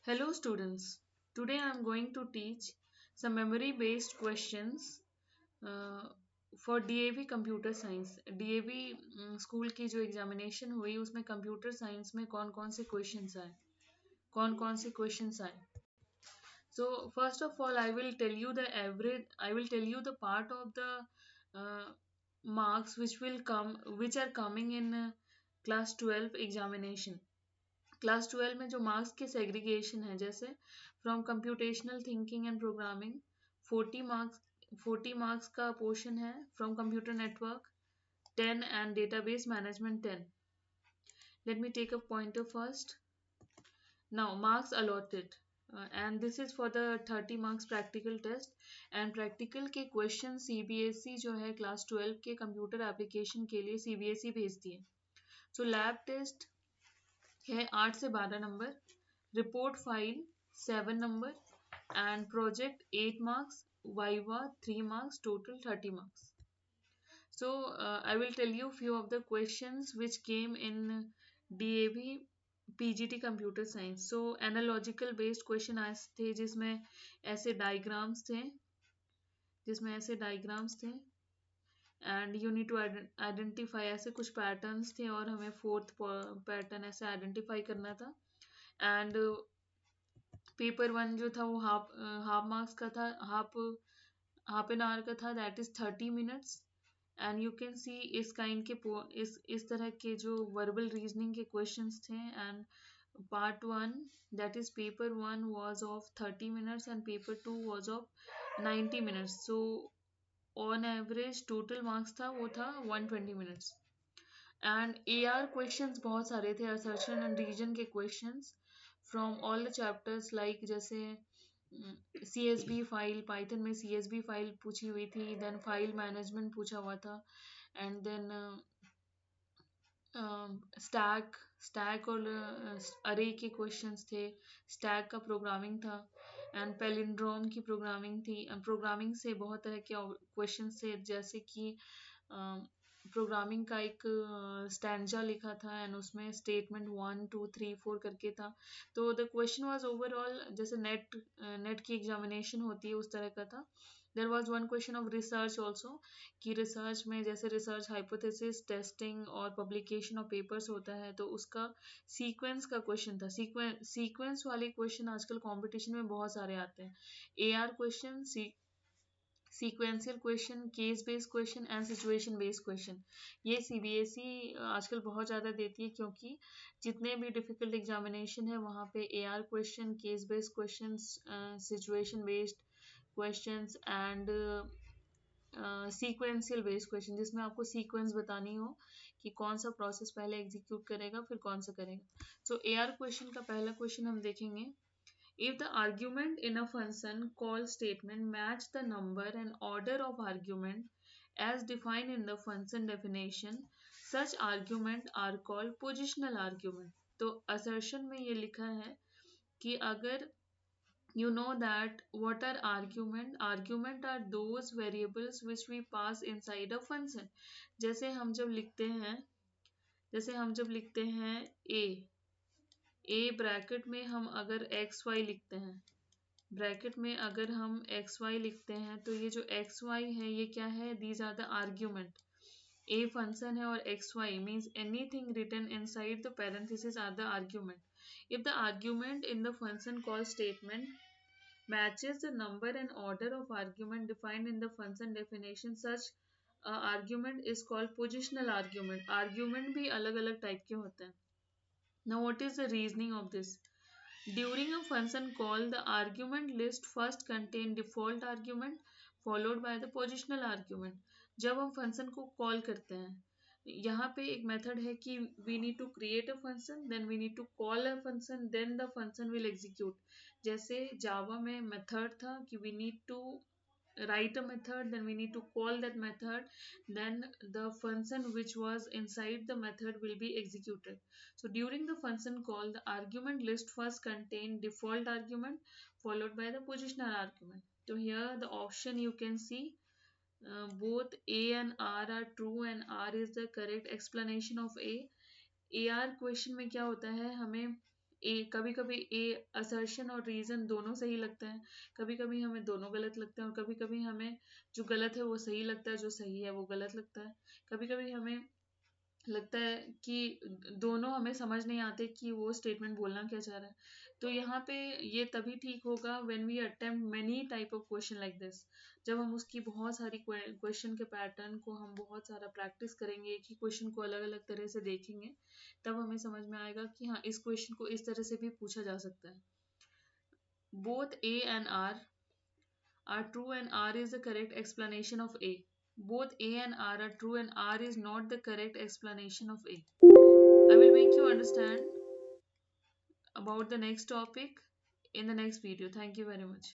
Hello students, today I am going to teach some memory based questions uh, for DAV computer science DAV school की जो examination हुई उसमें computer science में कौन कौन से क्वेश्चंस आए. So first of all I will tell you the part of the marks which are coming in class 12 examination. Class 12 में जो मार्क्स के सेग्रीगेशन है, जैसे from computational thinking and programming 40 marks का पोर्शन है. From computer network 10 and database management 10. Let me take a pointer first. Now marks allotted and this is for the 30 marks practical test. And practical के question CBSE जो है class 12 के computer application के लिए CBSE भेजती है. सो lab test है 8 से 12 number, report file 7 number and project 8 marks, viva 3 marks, total 30 marks. So I will tell you few of the questions which came in DAV PGT Computer Science. So analogical based question आए थे जिसमें ऐसे diagrams थे and you need to identify. ऐसे कुछ patterns थे और हमें फोर्थ पैटर्न ऐसे आइडेंटिफाई करना था. एंड पेपर 1 जो था वो हाफ मार्क्स का था, हाफ एन आवर का था, that is 30 minutes. And you can see इस तरह के जो वर्बल रीजनिंग के क्वेश्चंस थे. And part 1 that is paper 1 was of 30 minutes and paper 2 was of 90 minutes. So on average total marks था वो था 120 मिनट्स. एंड AR क्वेश्चंस बहुत सारे थे, असर्शन एंड रीजन के questions from all the chapters, like जैसे CSV file, Python में CSV file पूछी हुई थी, देन फाइल मैनेजमेंट पूछा हुआ था, एंड देन स्टैक और अरे के क्वेश्चंस थे. स्टैक का प्रोग्रामिंग था एंड पैलिंड्रोम की प्रोग्रामिंग थी. प्रोग्रामिंग से बहुत तरह के क्वेश्चंस थे, जैसे कि प्रोग्रामिंग का एक स्टैंजा लिखा था एंड उसमें स्टेटमेंट 1 2 3 4 करके था. तो द क्वेश्चन वाज ओवरऑल जैसे नेट की एग्जामिनेशन होती है उस तरह का था. There was one question of research also, कि रिसर्च में जैसे रिसर्च हाइपोथेसिस, टेस्टिंग और पब्लिकेशन ऑफ पेपर्स होता है, तो उसका सीक्वेंस का क्वेश्चन था. सीक्वेंस वाले क्वेश्चन आजकल कंपटीशन में बहुत सारे आते हैं. AR question, sequential question, case based question and situation based question, ये सीबीएसई आजकल बहुत ज़्यादा देती है, क्योंकि जितने भी डिफिकल्ट एग्जामिनेशन है वहाँ पे AR question, case based question, situation based questions and sequential based question, जिसमें आपको सीक्वेंस बतानी हो कि कौन सा प्रोसेस पहले एग्जीक्यूट करेगा फिर कौन सा करेगा. सो AR क्वेश्चन का पहला क्वेश्चन हम देखेंगे. If the argument in a function call statement match the number and order of argument as defined in the function definition, such argument are called positional argument. तो assertion में ये लिखा है कि अगर you know that what are argument are those variables which we pass inside a function. जैसे हम जब लिखते हैं a ब्रैकेट में हम अगर XY लिखते हैं, तो ये जो XY है ये क्या है, these are the argument. A function है और XY means anything written inside the parentheses are the argument. If the argument in the function call statement matches the number and order of argument defined in the function definition, such argument is called positional argument. Argument भी अलग अलग type के होते हैं. Now what is the reasoning of this? During a function call, the argument list first contain default argument followed by the positional argument. जब हम function को call करते हैं, यहाँ पे एक मेथड है कि we need to create a function, then we need to call a function, then the function will execute. जैसे जावा में मेथड था कि we need to write a method, then we need to call that method, then the function which was inside the method will be executed. So during the function call, the argument list first contain default argument followed by the positional argument. So here the option you can see, both A and R are true and R is the correct explanation of A. AR question में क्या होता है, हमें ए, कभी कभी ए assertion और reason दोनों सही लगता है, कभी कभी हमें दोनों गलत लगते हैं, और कभी कभी हमें जो गलत है वो सही लगता है, जो सही है वो गलत लगता है। कभी कभी हमें लगता है कि दोनों हमें समझ नहीं आते कि वो स्टेटमेंट बोलना क्या चाह रहा है। तो यहाँ पे ये तभी ठीक होगा when we attempt many type of question like this. जब हम उसकी बहुत सारी क्वेश्चन के पैटर्न को हम बहुत सारा प्रैक्टिस करेंगे, एक ही क्वेश्चन को अलग अलग तरह से देखेंगे, तब हमें समझ में आएगा कि हाँ, इस क्वेश्चन को इस तरह से भी पूछा जा सकता है। Both A and R are true and R is the correct explanation of A. Both A and R are true and R is not the correct explanation of A. I will make you understand about the next topic in the next video. Thank you very much.